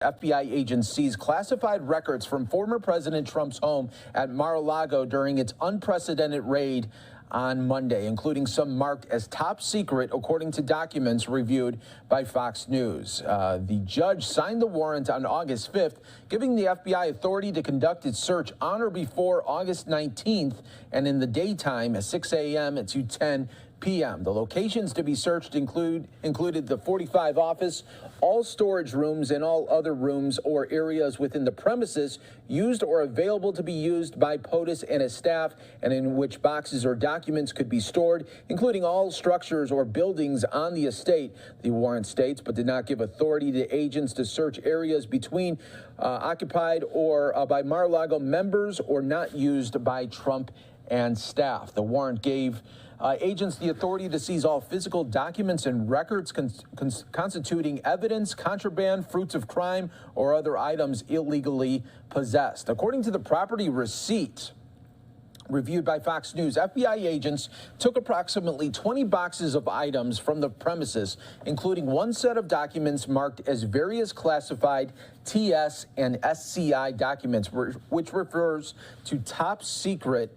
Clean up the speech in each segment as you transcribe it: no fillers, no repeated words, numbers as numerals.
FBI agents seized classified records from former President Trump's home at Mar-a-Lago during its unprecedented raid on Monday, including some marked as top secret, according to documents reviewed by Fox News. The judge signed the warrant on August 5th, giving the FBI authority to conduct its search on or before August 19th and in the daytime at 6 a.m. to 10 p.m. The locations to be searched included the 45 office, all storage rooms, and all other rooms or areas within the premises used or available to be used by POTUS and its staff, and in which boxes or documents could be stored, including all structures or buildings on the estate, the warrant states, but did not give authority to agents to search areas between occupied or by Mar-a-Lago members or not used by Trump and staff. The warrant gave agents the authority to seize all physical documents and records constituting evidence, contraband, fruits of crime, or other items illegally possessed. According to the property receipt reviewed by Fox News, FBI agents took approximately 20 boxes of items from the premises, including one set of documents marked as various classified TS and SCI documents, which refers to top secret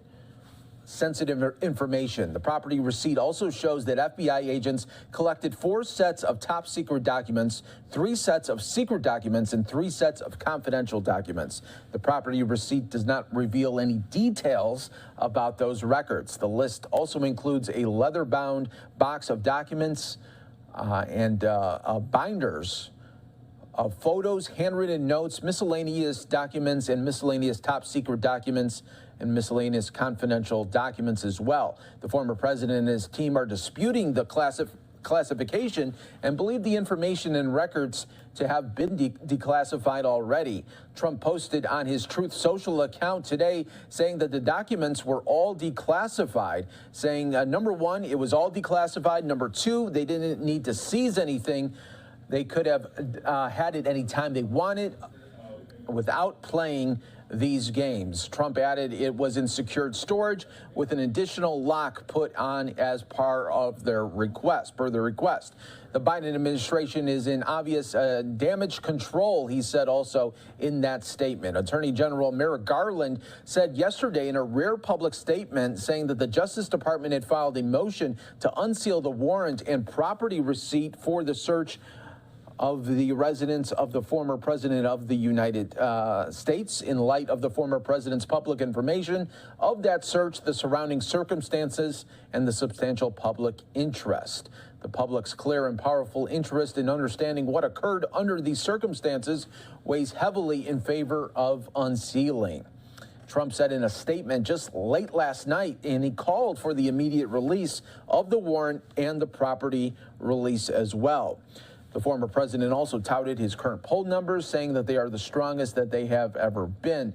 sensitive information. The property receipt also shows that FBI agents collected 4 sets of top secret documents, 3 sets of secret documents, and 3 sets of confidential documents. The property receipt does not reveal any details about those records. The list also includes a leather-bound box of documents and binders of photos, handwritten notes, miscellaneous documents, and miscellaneous top secret documents, and miscellaneous confidential documents as well. The former president and his team are disputing the classification and believe the information and records to have been declassified already. Trump posted on his Truth Social account today saying that the documents were all declassified, saying, number one, it was all declassified. Number two, they didn't need to seize anything. They could have had it any time they wanted without playing these games. Trump added it was in secured storage with an additional lock put on as part of their request, per the request. The Biden administration is in obvious damage control, he said also in that statement. Attorney General Merrick Garland said yesterday in a rare public statement saying that the Justice Department had filed a motion to unseal the warrant and property receipt for the search of the residence of the former president of the United States in light of the former president's public information of that search, the surrounding circumstances, and the substantial public interest. The public's clear and powerful interest in understanding what occurred under these circumstances weighs heavily in favor of unsealing. Trump said in a statement just late last night, and he called for the immediate release of the warrant and the property release as well. The former president also touted his current poll numbers, saying that they are the strongest that they have ever been.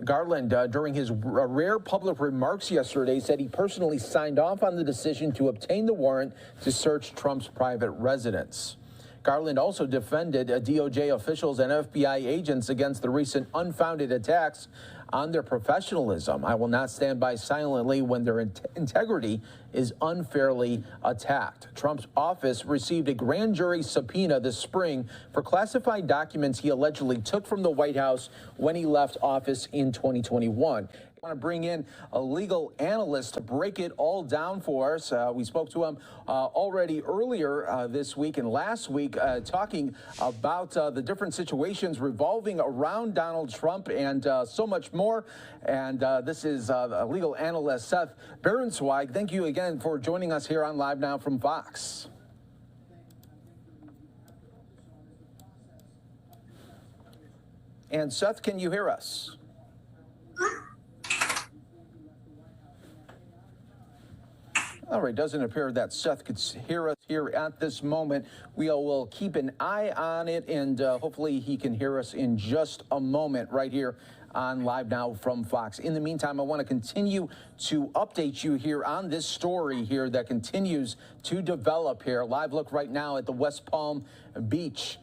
Garland, during his rare public remarks yesterday, said he personally signed off on the decision to obtain the warrant to search Trump's private residence. Garland also defended DOJ officials and FBI agents against the recent unfounded attacks on their professionalism. I will not stand by silently when their integrity is unfairly attacked. Trump's office received a grand jury subpoena this spring for classified documents he allegedly took from the White House when he left office in 2021. I want to bring in a legal analyst to break it all down for us. We spoke to him already earlier this week and last week, talking about the different situations revolving around Donald Trump and so much more. And this is legal analyst Seth Berensweig. Thank you again for joining us here on Live Now from Fox. And Seth, can you hear us? All right, doesn't appear that Seth could hear us here at this moment. We will keep an eye on it, and hopefully he can hear us in just a moment right here on Live Now from Fox. In the meantime, I want to continue to update you here on this story here that continues to develop here. Live look right now at the West Palm Beach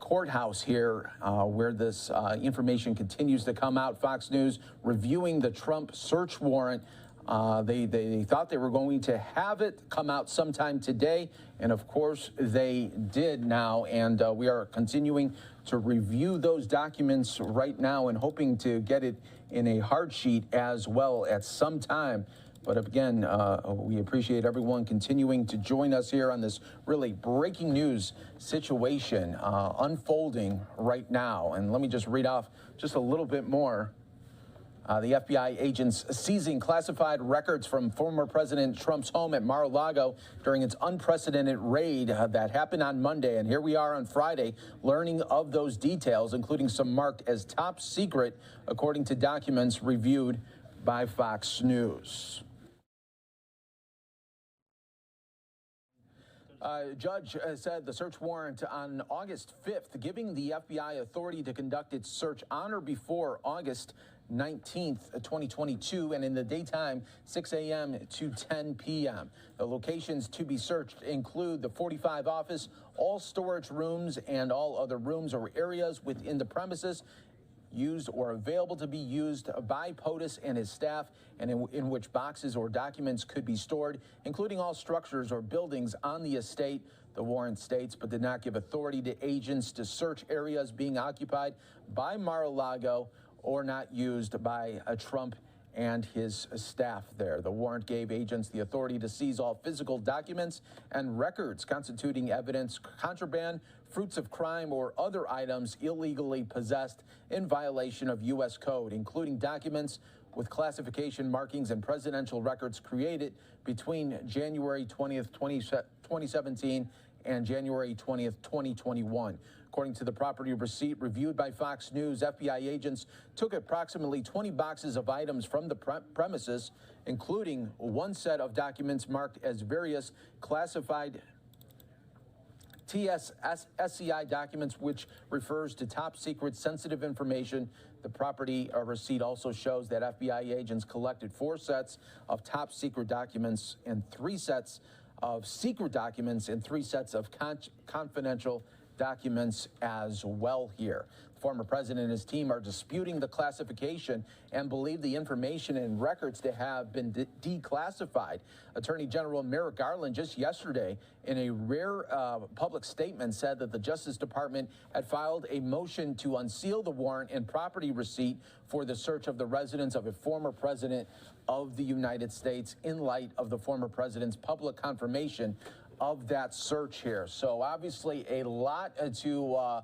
courthouse here where this information continues to come out. Fox News reviewing the Trump search warrant They thought they were going to have it come out sometime today, and of course they did now, and we are continuing to review those documents right now and hoping to get it in a hard sheet as well at some time. But again, we appreciate everyone continuing to join us here on this really breaking news situation unfolding right now. And let me just read off just a little bit more. The FBI agents seizing classified records from former President Trump's home at Mar-a-Lago during its unprecedented raid that happened on Monday. And here we are on Friday learning of those details, including some marked as top secret, according to documents reviewed by Fox News. Judge said the search warrant on August 5th, giving the FBI authority to conduct its search on or before August 19th, 2022, and in the daytime, 6 a.m. to 10 p.m. The locations to be searched include the 45 office, all storage rooms, and all other rooms or areas within the premises used or available to be used by POTUS and his staff, and in which boxes or documents could be stored, including all structures or buildings on the estate, the warrant states, but did not give authority to agents to search areas being occupied by Mar-a-Lago or not used by Trump and his staff there. The warrant gave agents the authority to seize all physical documents and records constituting evidence, contraband, fruits of crime, or other items illegally possessed in violation of U.S. code, including documents with classification markings and presidential records created between January 20th, 2017 and January 20th, 2021. According to the property receipt reviewed by Fox News, FBI agents took approximately 20 boxes of items from the premises, including one set of documents marked as various classified TSSCI documents, which refers to top secret sensitive information. The property receipt also shows that FBI agents collected 4 sets of top secret documents and 3 sets of secret documents and 3 sets of confidential documents as well here. The former president and his team are disputing the classification and believe the information and records to have been declassified. Attorney General Merrick Garland just yesterday in a rare public statement said that the Justice Department had filed a motion to unseal the warrant and property receipt for the search of the residence of a former president of the United States in light of the former president's public confirmation of that search here. So obviously a lot to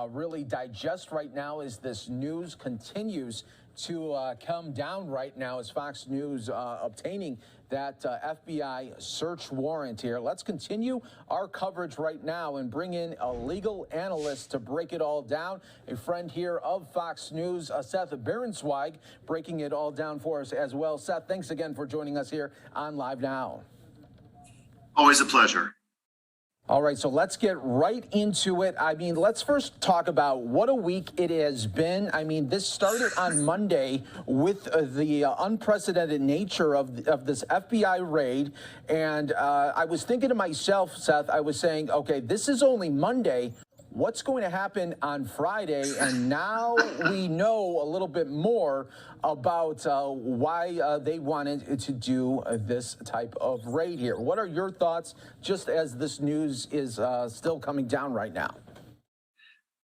really digest right now as this news continues to come down right now as Fox News obtaining that FBI search warrant here. Let's continue our coverage right now and bring in a legal analyst to break it all down. A friend here of Fox News, Seth Berensweig, breaking it all down for us as well. Seth, thanks again for joining us here on Live Now. Always a pleasure. All right, so let's get right into it. I mean, let's first talk about what a week it has been. I mean, this started on Monday with the unprecedented nature of this FBI raid. And I was thinking to myself, Seth, I was saying, okay, this is only Monday. What's going to happen on Friday? And now we know a little bit more about why they wanted to do this type of raid here. What are your thoughts just as this news is still coming down right now?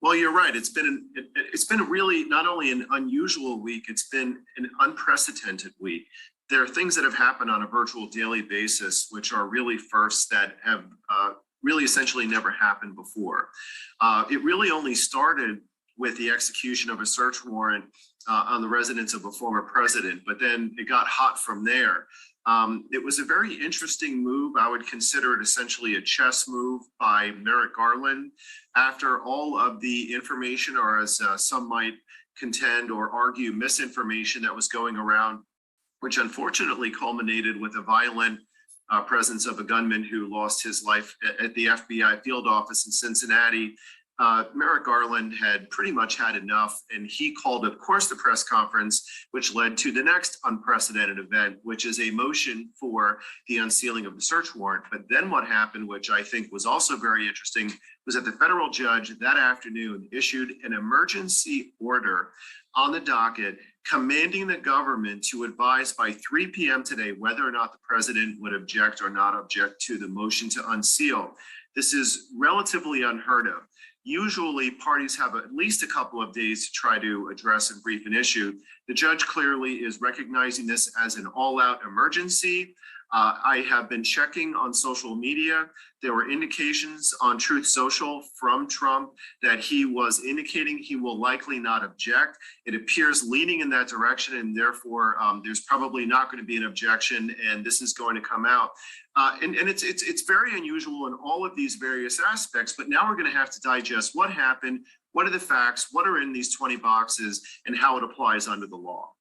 Well, you're right. It's been a really not only an unusual week, it's been an unprecedented week. There are things that have happened on a virtual daily basis, which are really firsts that have really essentially never happened before. It really only started with the execution of a search warrant on the residence of a former president, but then it got hot from there. It was a very interesting move. I would consider it essentially a chess move by Merrick Garland. After all of the information, or as some might contend or argue, misinformation that was going around, which unfortunately culminated with a violent presence of a gunman who lost his life at the FBI field office in Cincinnati, Merrick Garland had pretty much had enough, and he called, of course, the press conference, which led to the next unprecedented event, which is a motion for the unsealing of the search warrant. But then what happened, which I think was also very interesting, was that the federal judge that afternoon issued an emergency order on the docket commanding the government to advise by 3 p.m. today whether or not the president would object or not object to the motion to unseal. This is relatively unheard of. Usually parties have at least a couple of days to try to address and brief an issue. The judge clearly is recognizing this as an all-out emergency. I have been checking on social media. There were indications on Truth Social from Trump that he was indicating he will likely not object. It appears leaning in that direction, and therefore there's probably not going to be an objection, and this is going to come out. And it's very unusual in all of these various aspects, but now we're going to have to digest what happened, what are the facts, what are in these 20 boxes, and how it applies under the law.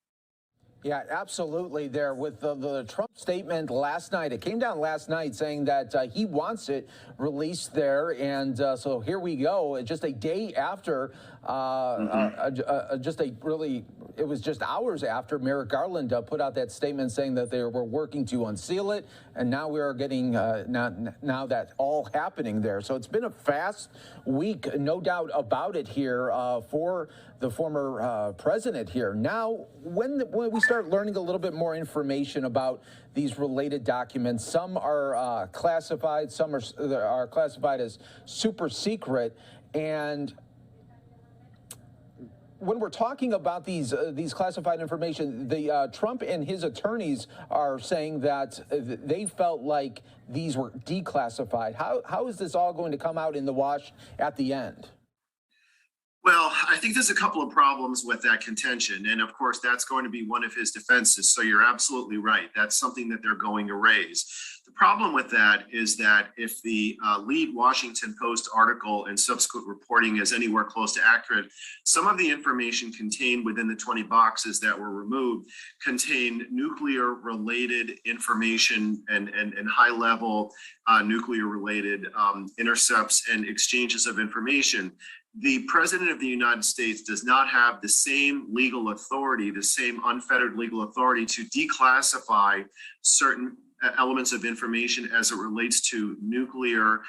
Yeah, absolutely. There with the Trump statement last night, it came down last night saying that he wants it released there. And so here we go. Just a day after, it was just hours after Merrick Garland put out that statement saying that they were working to unseal it. And now we are getting now that all happening there. So it's been a fast week, no doubt about it here for the former president here. Now, when we start learning a little bit more information about these related documents, some are classified, some are classified as super secret. And when we're talking about these classified information, the Trump and his attorneys are saying that they felt like these were declassified. How is this all going to come out in the wash at the end? Well, I think there's a couple of problems with that contention. And of course, that's going to be one of his defenses. So you're absolutely right. That's something that they're going to raise. The problem with that is that if the lead Washington Post article and subsequent reporting is anywhere close to accurate, some of the information contained within the 20 boxes that were removed contain nuclear related information and high level nuclear related intercepts and exchanges of information. The president of the United States does not have the same legal authority, the same unfettered legal authority to declassify certain elements of information as it relates to nuclear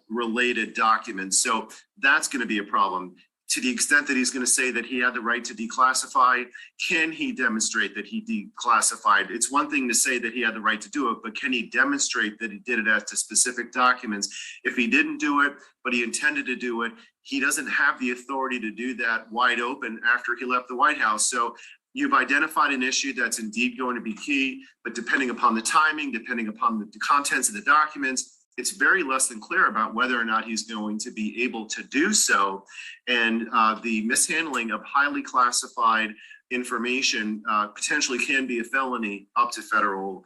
related documents. So that's going to be a problem. To the extent that he's going to say that he had the right to declassify, can he demonstrate that he declassified? It's one thing to say that he had the right to do it, but can he demonstrate that he did it as to specific documents? If he didn't do it, but he intended to do it, he doesn't have the authority to do that wide open after he left the White House. So you've identified an issue that's indeed going to be key, but depending upon the timing, depending upon the contents of the documents, it's very less than clear about whether or not he's going to be able to do so. And the mishandling of highly classified information potentially can be a felony up to federal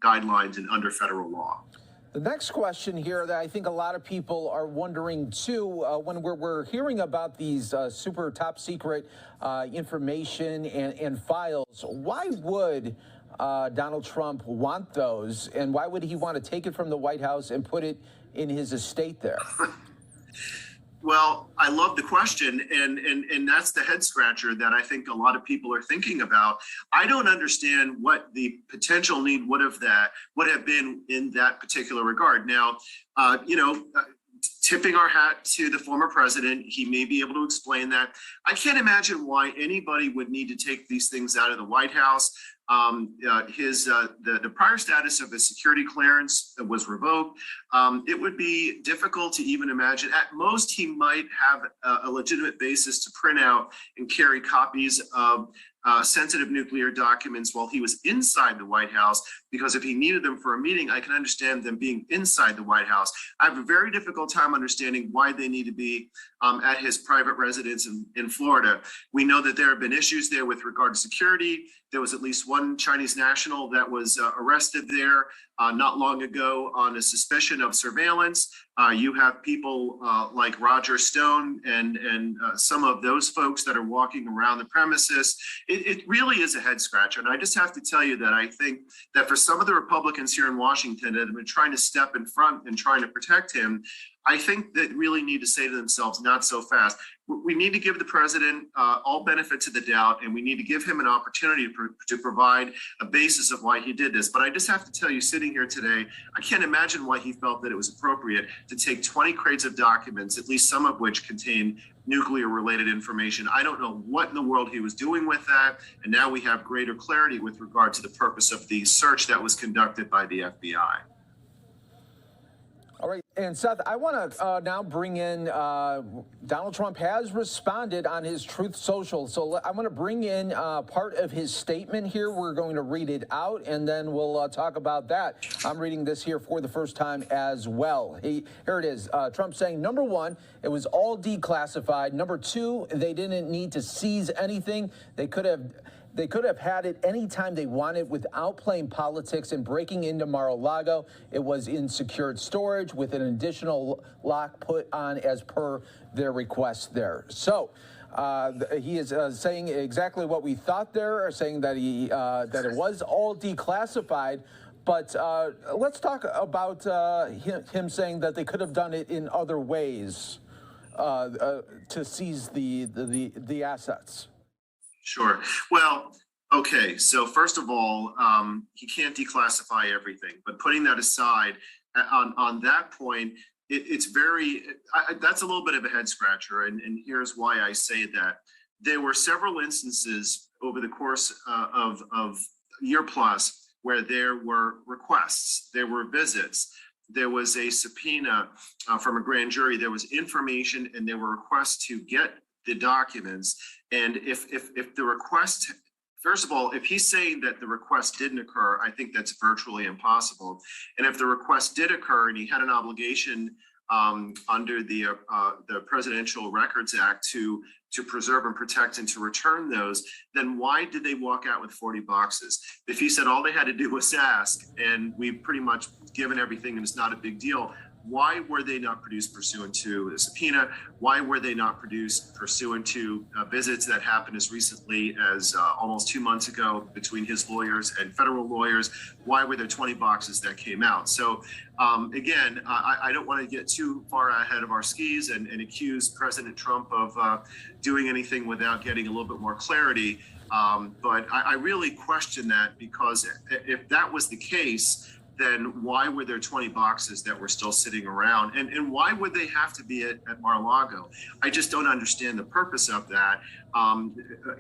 guidelines and under federal law. The next question here that I think a lot of people are wondering too, when we're hearing about these super top secret information and files, why would Donald Trump want those, and why would he want to take it from the White House and put it in his estate there? Well, I love the question, and that's the head scratcher that I think a lot of people are thinking about. I don't understand what the potential need would have been in that particular regard. Now, tipping our hat to the former president, he may be able to explain that. I can't imagine why anybody would need to take these things out of the White House. The prior status of his security clearance was revoked. It would be difficult to even imagine. At most, he might have a legitimate basis to print out and carry copies of sensitive nuclear documents while he was inside the White House, because if he needed them for a meeting, I can understand them being inside the White House. I have a very difficult time understanding why they need to be at his private residence in Florida. We know that there have been issues there with regard to security. There was at least one Chinese national that was arrested there not long ago on a suspicion of surveillance. You have people like Roger Stone and some of those folks that are walking around the premises. It really is a head scratcher. And I just have to tell you that I think that for some of the Republicans here in Washington that have been trying to step in front and trying to protect him, I think that really need to say to themselves, not so fast. We need to give the president all benefits of the doubt, and we need to give him an opportunity to provide a basis of why he did this. But I just have to tell you, sitting here today, I can't imagine why he felt that it was appropriate to take 20 crates of documents, at least some of which contain nuclear-related information. I don't know what in the world he was doing with that, and now we have greater clarity with regard to the purpose of the search that was conducted by the FBI. All right, and Seth, I want to now bring in, Donald Trump has responded on his Truth Social, so I want to bring in part of his statement here. We're going to read it out, and then we'll talk about that. I'm reading this here for the first time as well. Here it is, Trump saying, number one, it was all declassified. Number two, they didn't need to seize anything. They could have had it anytime they wanted without playing politics and breaking into Mar-a-Lago. It was in secured storage with an additional lock put on as per their request there. So he is saying exactly what we thought there, saying that that it was all declassified. But let's talk about him saying that they could have done it in other ways to seize the assets. Sure. Well, okay. So first of all, he can't declassify everything. But putting that aside, on that point, it's that's a little bit of a head scratcher. And here's why I say that. There were several instances over the course of a year plus where there were requests, there were visits, there was a subpoena from a grand jury, there was information, and there were requests to get the documents. And if the request, first of all, if he's saying that the request didn't occur, I think that's virtually impossible. And if the request did occur and he had an obligation under the Presidential Records Act to preserve and protect and to return those, then why did they walk out with 40 boxes? If he said all they had to do was ask and we've pretty much given everything and it's not a big deal, why were they not produced pursuant to a subpoena? Why were they not produced pursuant to visits that happened as recently as almost 2 months ago between his lawyers and federal lawyers? Why were there 20 boxes that came out? So again, I don't want to get too far ahead of our skis and accuse President Trump of doing anything without getting a little bit more clarity. But I really question that, because if that was the case, then why were there 20 boxes that were still sitting around? And why would they have to be at Mar-a-Lago? I just don't understand the purpose of that,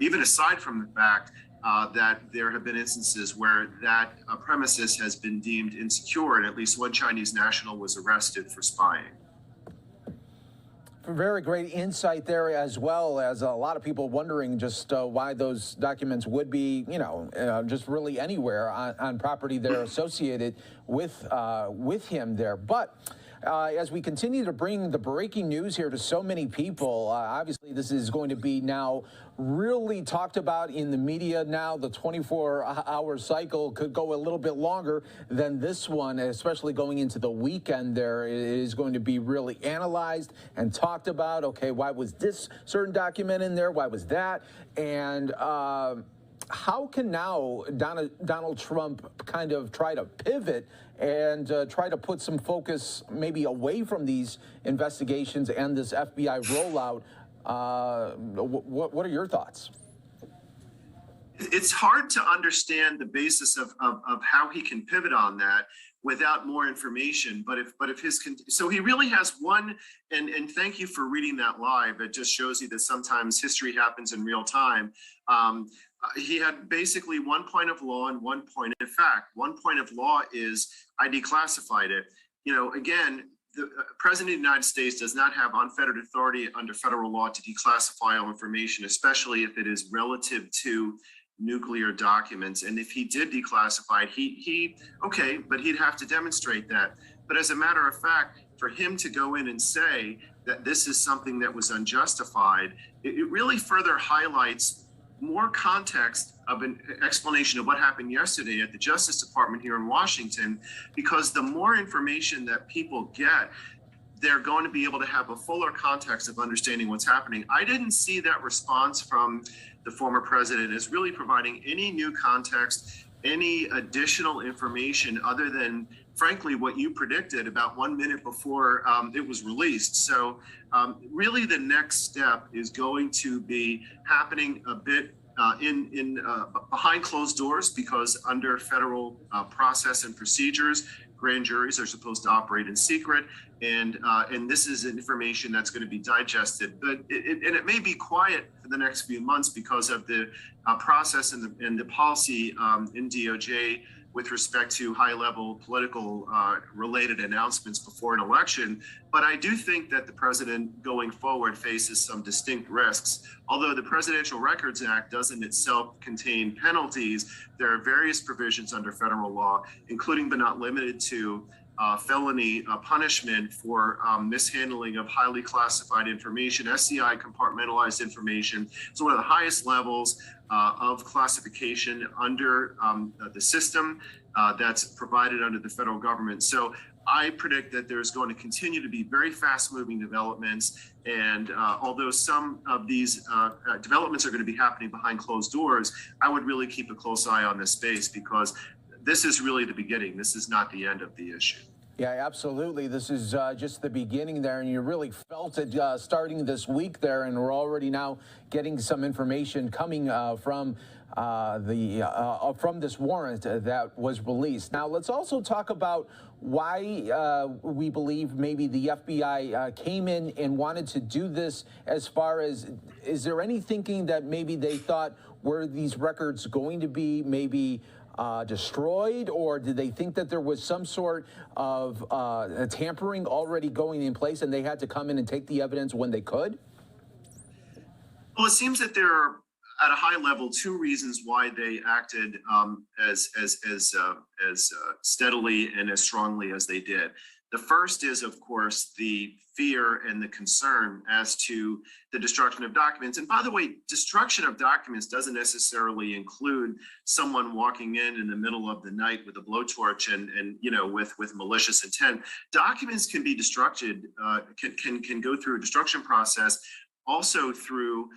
even aside from the fact that there have been instances where that premises has been deemed insecure, and at least one Chinese national was arrested for spying. Very great insight there, as well as a lot of people wondering just why those documents would be, just really anywhere on property they're associated with him there. But as we continue to bring the breaking news here to so many people, obviously this is going to be now really talked about in the media now. The 24-hour cycle could go a little bit longer than this one, especially going into the weekend there. It is going to be really analyzed and talked about. Okay, why was this certain document in there? Why was that? And how can now Donald Trump kind of try to pivot and try to put some focus maybe away from these investigations and this FBI rollout? What are your thoughts? It's hard to understand the basis of how he can pivot on that without more information. But if so he really has one, and thank you for reading that live. It just shows you that sometimes history happens in real time. He had basically one point of law and one point of fact. One point of law is I declassified it. Again, the President of the United States does not have unfettered authority under federal law to declassify all information, especially if it is relative to nuclear documents. And if he did declassify it, okay, but he'd have to demonstrate that. But as a matter of fact, for him to go in and say that this is something that was unjustified, it really further highlights more context of an explanation of what happened yesterday at the Justice Department here in Washington, because the more information that people get, they're going to be able to have a fuller context of understanding what's happening. I didn't see that response from the former president as really providing any new context, any additional information other than frankly, what you predicted about 1 minute before it was released. So really the next step is going to be happening a bit behind closed doors, because under federal process and procedures, grand juries are supposed to operate in secret, and this is information that's going to be digested. But it may be quiet for the next few months because of the process and the policy in DOJ with respect to high-level political related announcements before an election. But I do think that the president going forward faces some distinct risks. Although the Presidential Records Act doesn't itself contain penalties, there are various provisions under federal law, including but not limited to felony punishment for mishandling of highly classified information. SCI, compartmentalized information, is one of the highest levels of classification under the system that's provided under the federal government. So I predict that there's going to continue to be very fast-moving developments, and although some of these developments are going to be happening behind closed doors, I would really keep a close eye on this space, because this is really the beginning. This is not the end of the issue. Yeah, absolutely. This is just the beginning there, and you really felt it starting this week there, and we're already now getting some information coming from this warrant that was released. Now, let's also talk about why we believe maybe the FBI came in and wanted to do this. As far as, is there any thinking that maybe they thought, were these records going to be maybe destroyed, or did they think that there was some sort of tampering already going in place and they had to come in and take the evidence when they could? Well, it seems that there are, at a high level, two reasons why they acted as steadily and as strongly as they did. The first is, of course, the fear and the concern as to the destruction of documents. And by the way, destruction of documents doesn't necessarily include someone walking in the middle of the night with a blowtorch and you know, with malicious intent. Documents can be destructed, can go through a destruction process also through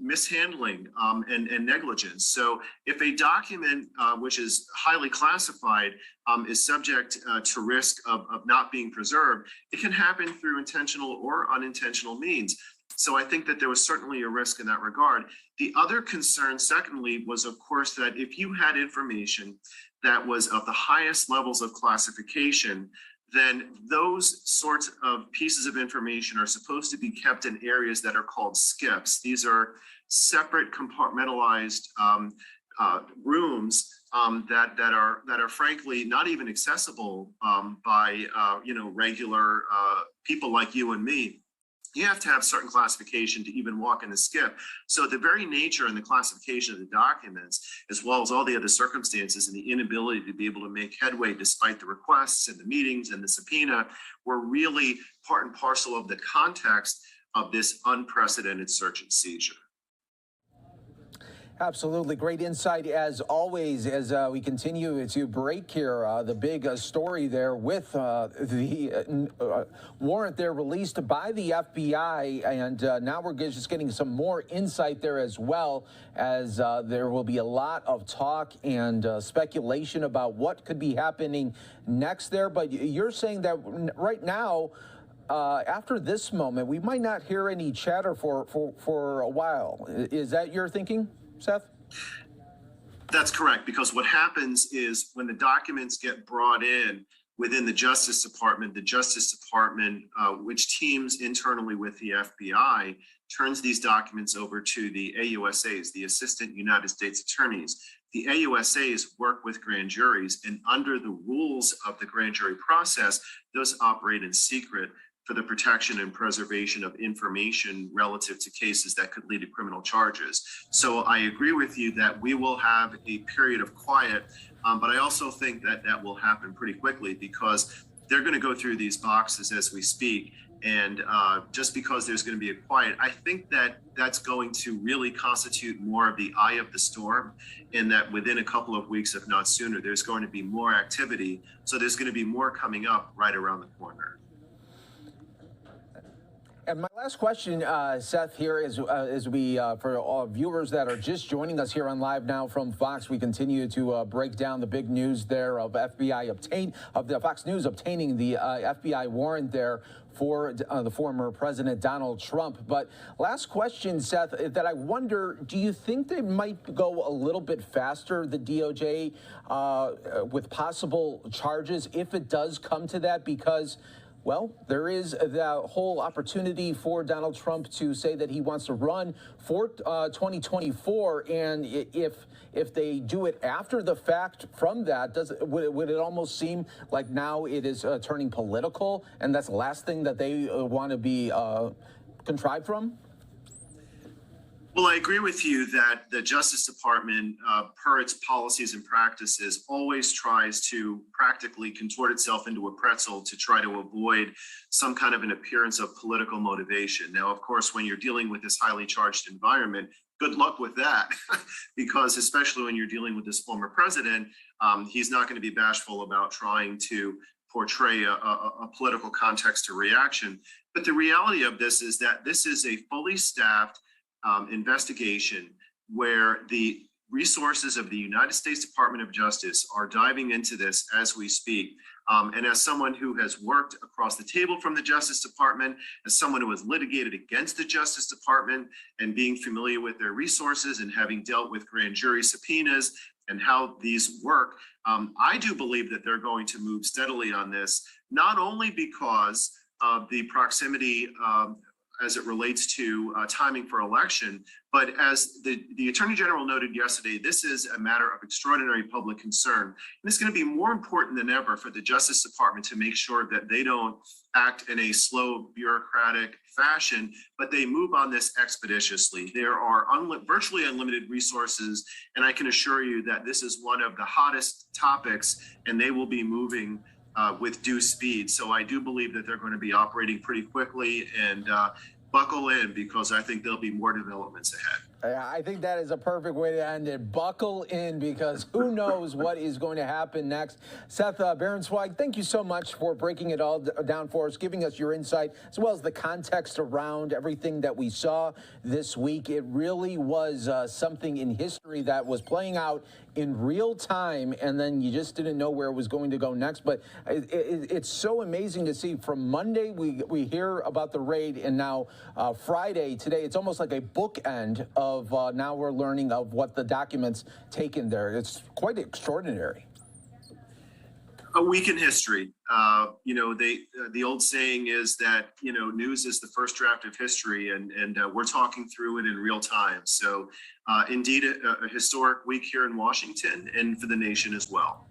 mishandling and negligence. So if a document which is highly classified is subject to risk of not being preserved, it can happen through intentional or unintentional means. So I think that there was certainly a risk in that regard. The other concern, secondly, was, of course, that if you had information that was of the highest levels of classification, then those sorts of pieces of information are supposed to be kept in areas that are called skips. These are separate compartmentalized rooms that are frankly not even accessible by regular people like you and me. You have to have certain classification to even walk in the skip. So the very nature and the classification of the documents, as well as all the other circumstances and the inability to be able to make headway despite the requests and the meetings and the subpoena, were really part and parcel of the context of this unprecedented search and seizure. Absolutely. Great insight as always as we continue to break here. The big story there with the warrant there released by the FBI. And now we're just getting some more insight there as well, as there will be a lot of talk and speculation about what could be happening next there. But you're saying that right now, after this moment, we might not hear any chatter for a while. Is that your thinking, Seth? That's correct, because what happens is when the documents get brought in within the Justice Department, which teams internally with the FBI, turns these documents over to the AUSAs, the Assistant United States Attorneys. The AUSAs work with grand juries, and under the rules of the grand jury process, those operate in secret for the protection and preservation of information relative to cases that could lead to criminal charges. So I agree with you that we will have a period of quiet, but I also think that that will happen pretty quickly, because they're going to go through these boxes as we speak. And just because there's going to be a quiet, I think that that's going to really constitute more of the eye of the storm, in that within a couple of weeks, if not sooner, there's going to be more activity. So there's going to be more coming up right around the corner. And my last question, Seth, here is we, for all viewers that are just joining us here on Live Now from Fox, we continue to break down the big news there of the Fox News obtaining the FBI warrant there for the former President Donald Trump. But last question, Seth, that I wonder, do you think they might go a little bit faster, the DOJ, with possible charges if it does come to that? Because, well, there is the whole opportunity for Donald Trump to say that he wants to run for 2024, and if they do it after the fact from that, would it almost seem like now it is turning political, and that's the last thing that they want to be contrived from? Well, I agree with you that the Justice Department, per its policies and practices, always tries to practically contort itself into a pretzel to try to avoid some kind of an appearance of political motivation. Now, of course, when you're dealing with this highly charged environment, good luck with that, because especially when you're dealing with this former president, he's not going to be bashful about trying to portray a political context or reaction. But the reality of this is that this is a fully staffed investigation where the resources of the United States Department of Justice are diving into this as we speak. And as someone who has worked across the table from the Justice Department, as someone who has litigated against the Justice Department and being familiar with their resources and having dealt with grand jury subpoenas and how these work, I do believe that they're going to move steadily on this, not only because of the proximity as it relates to timing for election. But as the Attorney General noted yesterday, this is a matter of extraordinary public concern. And it's going to be more important than ever for the Justice Department to make sure that they don't act in a slow, bureaucratic fashion, but they move on this expeditiously. There are virtually unlimited resources, and I can assure you that this is one of the hottest topics, and they will be moving with due speed. So I do believe that they're going to be operating pretty quickly, and buckle in, because I think there'll be more developments ahead. I think that is a perfect way to end it. Buckle in, because who knows what is going to happen next. Seth Berensweig, thank you so much for breaking it all down for us, giving us your insight, as well as the context around everything that we saw this week. It really was something in history that was playing out in real time, and then you just didn't know where it was going to go next. But it's so amazing to see. From Monday, we hear about the raid, and now Friday, today, it's almost like a bookend of now we're learning of what the documents taken there. It's quite extraordinary. A week in history. The old saying is that, news is the first draft of history, and we're talking through it in real time. So indeed, a historic week here in Washington and for the nation as well.